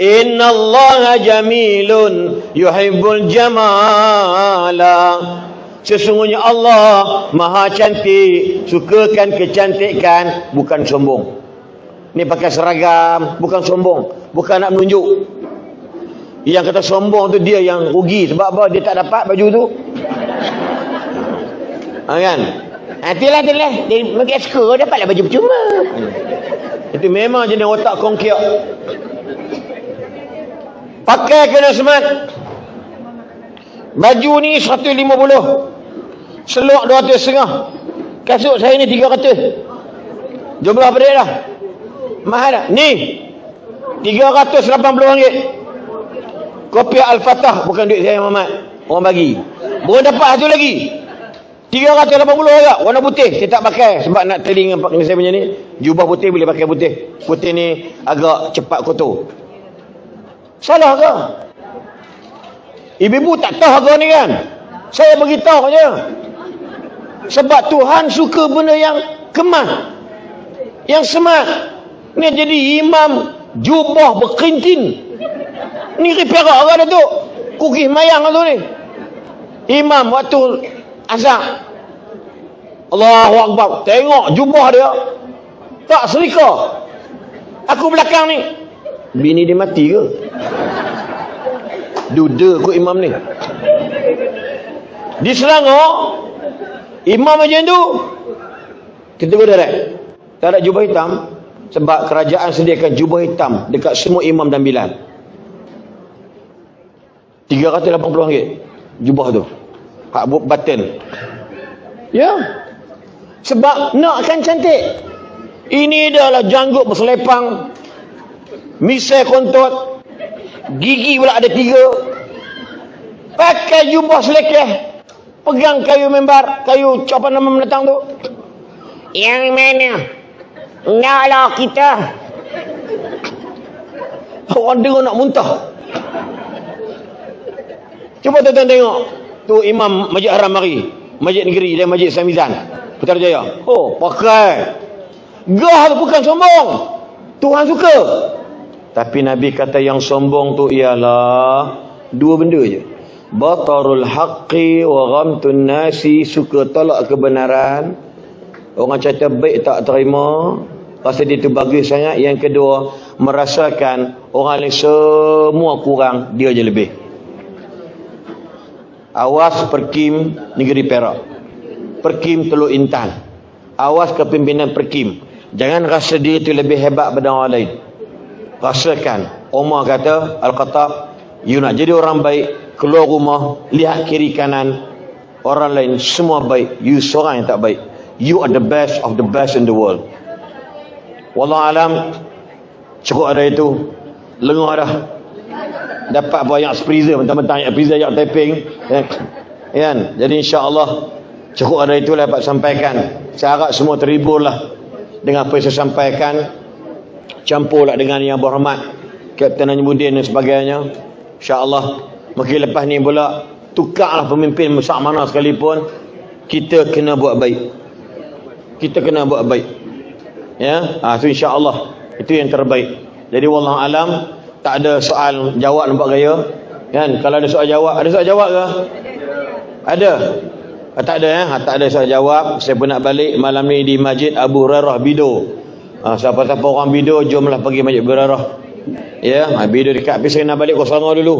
Innallaha jamilun yuhibbul jamala. Sesungguhnya Allah Maha cantik, sukakan kecantikan, bukan sombong. Ni pakai seragam, bukan sombong, bukan nak menunjuk. Yang kata sombong tu dia yang rugi. Sebab apa? Dia tak dapat baju tu. Kan? Itulah. Dia pergi esko, dapatlah baju percuma. Itu memang jenis otak kongkiak. Pakai kena smart. Baju ni 150, seluk 200.5, kasut saya ni 300. Jumlah apa dia dah? Mahal dah. Ni RM380. Kopi Al-Fatah, bukan duit saya Muhammad, orang bagi. Baru dapat satu lagi 380 juga, warna putih. Saya tak pakai sebab nak teling dengan saya punya ni. Jubah putih boleh pakai putih. Putih ni agak cepat kotor. Salah ke? Ibu-ibu tak tahu harga ni kan? Saya beritahu je. Sebab Tuhan suka benda yang kemas, yang smart. Ni jadi imam jubah berkintin. Ni Perak orang tu. Kukis mayang tu ni. Imam waktu azan. Allahu Akbar. Tengok jubah dia. Tak serika. Aku belakang ni. Bini dia mati ke? Duda kot imam ni. Di Selangor, imam macam tu. Kita berderak. Tak ada jubah hitam. Sebab kerajaan sediakan jubah hitam dekat semua imam dan bilal. RM380 jubah tu. Hak button. Ya. Sebab nakkan cantik. Ini adalah janggut berselepang, misai kontot, gigi pula ada 3. Pakai jubah selekeh, pegang kayu membar, kayu apa nama mendatang tu. Yang mana? Naklah kita. Orang dengar nak muntah. Cuba tuan-tuan tengok. Tu imam Masjid Haram mari. Masjid Negeri dan Masjid Samizan. Putrajaya. Oh, pakai. Gah tu bukan sombong. Tuhan suka. Tapi Nabi kata yang sombong tu ialah 2 benda je. Batarul haqqi wa ghamtun nasi. Suka tolak kebenaran. Orang kata baik tak terima. Rasa dia tu bagus sangat. Yang kedua, merasakan orang lain semua kurang, dia je lebih. Awas Perkim Negeri Perak. Perkim Teluk Intan. Awas kepimpinan Perkim. Jangan rasa diri tu lebih hebat daripada orang lain. Rasakan. Umar kata, Al-Khattab, you nak jadi orang baik, keluar rumah, lihat kiri kanan, orang lain semua baik, you seorang yang tak baik. You are the best of the best in the world. Wallahualam, cukup ada itu. Lengah dah. Dapat banyak freezer, mentang-mentang ayat freezer, ayat taping. Kan? Jadi insya-Allah cukup ada itulah dapat sampaikan. Saya harap semua terhibur lah dengan apa yang saya sampaikan. Campurlah dengan yang berhormat Kapten Najmuddin dan sebagainya. InsyaAllah mungkin lepas ni pula tukarlah pemimpin besar mana sekalipun, kita kena buat baik. Kita kena buat baik. Ya, so insya-Allah itu yang terbaik. Jadi wallahu alam, tak ada soal jawab nampak gaya. Kan? Kalau ada soal jawab, ada soal jawab ke? Ada. Tak ada tak ada soal jawab. Saya pun nak balik malam ni di Masjid Abu Hurairah Bido. Siapa-siapa orang Bido, jomlah pergi Masjid Abu Hurairah. Ya, Bido dekat, tapi saya nak balik Selangor dulu.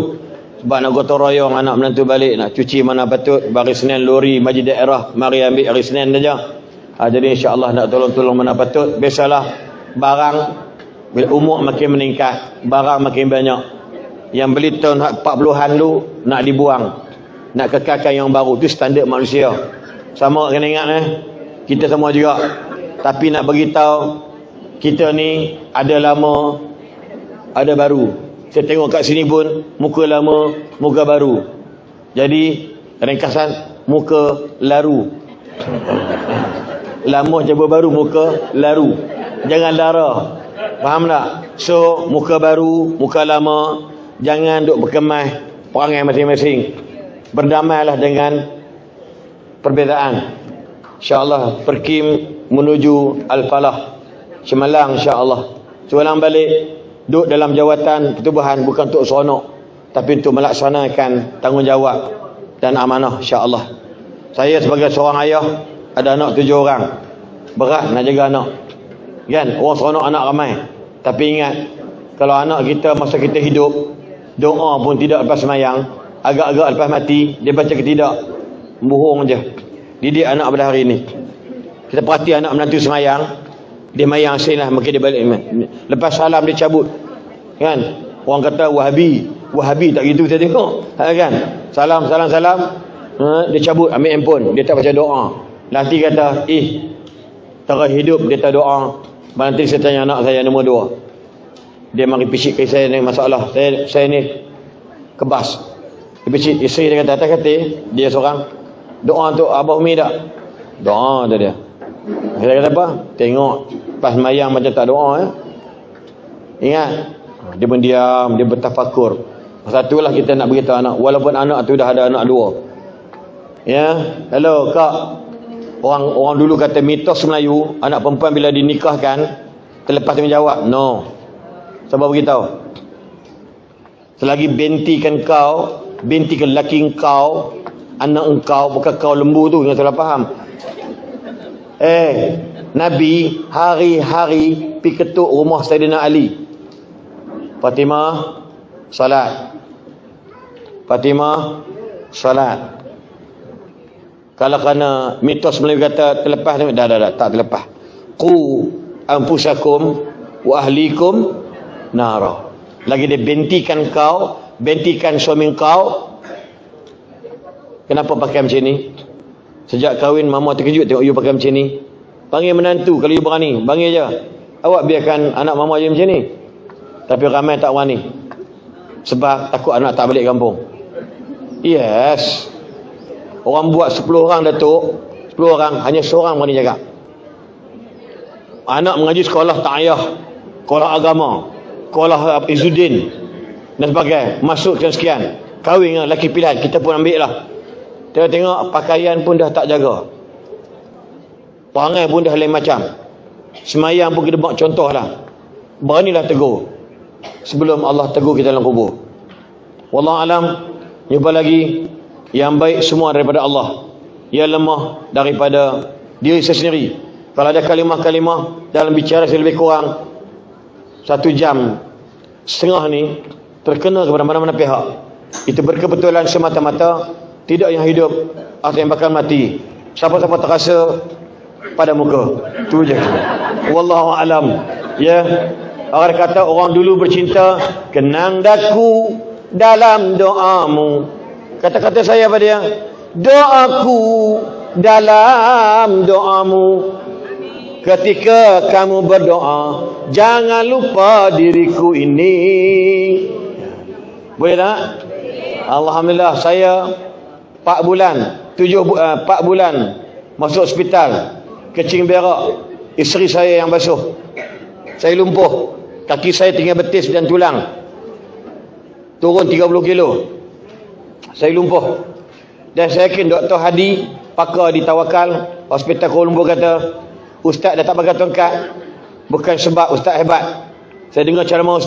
Sebab nak gotong royong anak menantu balik, nak cuci mana patut, hari Senin lori Masjid daerah mari ambil hari Senin saja. Jadi insya-Allah nak tolong-tolong mana patut. Biasalah barang bila umur makin meningkat, barang makin banyak. Yang beli tahun 40-an dulu nak dibuang. Nak kekalkan yang baru. Itu standard manusia. Sama kena ingat kita semua juga. Tapi nak beritahu, kita ni ada lama, ada baru. Saya tengok kat sini pun muka lama, muka baru. Jadi ringkasan muka laru. Lama je baru, muka laru. Jangan lara. Faham tak? So muka baru, muka lama, jangan duk berkemas perangai masing-masing. Berdamailah dengan perbezaan. InsyaAllah Perkim menuju Al-Falah Semalang insya-Allah. Seorang balik duduk dalam jawatan pertubuhan bukan untuk seronok, tapi untuk melaksanakan tanggungjawab dan amanah insya-Allah. Saya sebagai seorang ayah ada anak 7 orang. Berat nak jaga anak. Kan? Orang seronok anak ramai. Tapi ingat, kalau anak kita masa kita hidup, doa pun tidak lepas semayang, agak-agak lepas mati, dia baca ke tidak, bohong je. Didik anak pada hari ini. Kita perhati anak menantu semayang, dia mayang asin lah, mungkin dia balik. Lepas salam dia cabut. Kan? Orang kata Wahabi. Wahabi tak gitu saya tengok. Kan? Salam. Dia cabut, ambil handphone. Dia tak baca doa. Nanti kata, tengah hidup dia tak doa. Nanti saya tanya anak saya nombor 2. Dia mari pisik ke saya dengan masalah. Saya ni kebas. Dia pisik. Isteri dia kata, atas kata, dia seorang. Doa untuk Abah Umi tak? Doa tu dia. Saya kata apa? Tengok pas mayang macam tak doa. Ingat. Dia pun diam. Dia bertafakur. Satulah kita nak beritahu anak. Walaupun anak tu dah ada anak 2. Ya. Hello kak. Orang dulu kata mitos Melayu, anak perempuan bila dinikahkan terlepas tanggungjawab. No. Siapa beritahu? Selagi bentikan kau, bentikan laki kau, anak engkau, bukan kau lembu tu, jangan salah faham. Nabi hari-hari pergi ketuk rumah Saidina Ali. Fatimah salat. Fatimah salat. Kalau kerana mitos Melayu kata terlepas, dah tak terlepas. Qu anfusakum wa ahlikum nara. Lagi dia bentikan kau, bentikan suami kau. Kenapa pakai macam ni? Sejak kahwin mama terkejut tengok you pakai macam ni. Panggil menantu kalau you berani, panggil je. Awak biarkan anak mama je macam ni. Tapi ramai tak berani. Sebab takut anak tak balik kampung. Yes. Orang buat 10 orang Datuk, 10 orang, hanya seorang berani jaga. Anak mengaji sekolah ta'ayah, sekolah agama, sekolah Izzuddin dan sebagainya, masuk sekian. Kahwin dengan lelaki pilihan, kita pun ambil lah. Tengok pakaian pun dah tak jaga. Perangai pun dah lain macam. Semayang pun kita buat contoh lah. Beranilah tegur sebelum Allah tegur kita dalam kubur. Wallahualam. Jumpa lagi. Yang baik semua daripada Allah. Yang lemah daripada diri saya sendiri. Kalau ada kalimah-kalimah dalam bicara saya lebih kurang 1 jam setengah ni terkena kepada mana-mana pihak, itu berkebetulan semata-mata. Tidak yang hidup atau yang bakal mati. Siapa-siapa terasa pada muka. Itu je. Wallahu alam. Ya. Orang kata orang dulu bercinta, kenang daku dalam doamu. Kata-kata saya pada dia, doaku dalam doamu. Ketika kamu berdoa, jangan lupa diriku ini. Boleh tak? Alhamdulillah, saya 4 bulan masuk hospital, kecing berak, isteri saya yang basuh. Saya lumpuh, kaki saya tinggal betis dan tulang, turun 30 kilo. Saya lumpuh. Dan saya yakin Dr. Hadi, pakar di Tawakal Hospital Kuala Lumpur kata, Ustaz dah tak pakai tongkat bukan sebab Ustaz hebat. Saya dengar ceramah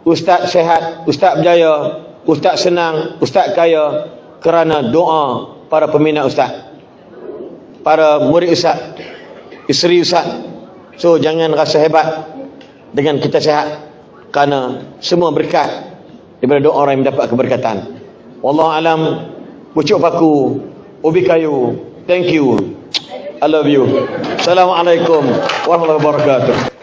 Ustaz sehat, Ustaz berjaya, Ustaz senang, Ustaz kaya kerana doa para peminat Ustaz, para murid Ustaz, isteri Ustaz. So jangan rasa hebat dengan kita sehat, kerana semua berkat daripada doa orang yang mendapat keberkatan. Wallahu alam. Pucuk paku, ubi kayu. Thank you. I love you. Assalamualaikum warahmatullahi wabarakatuh.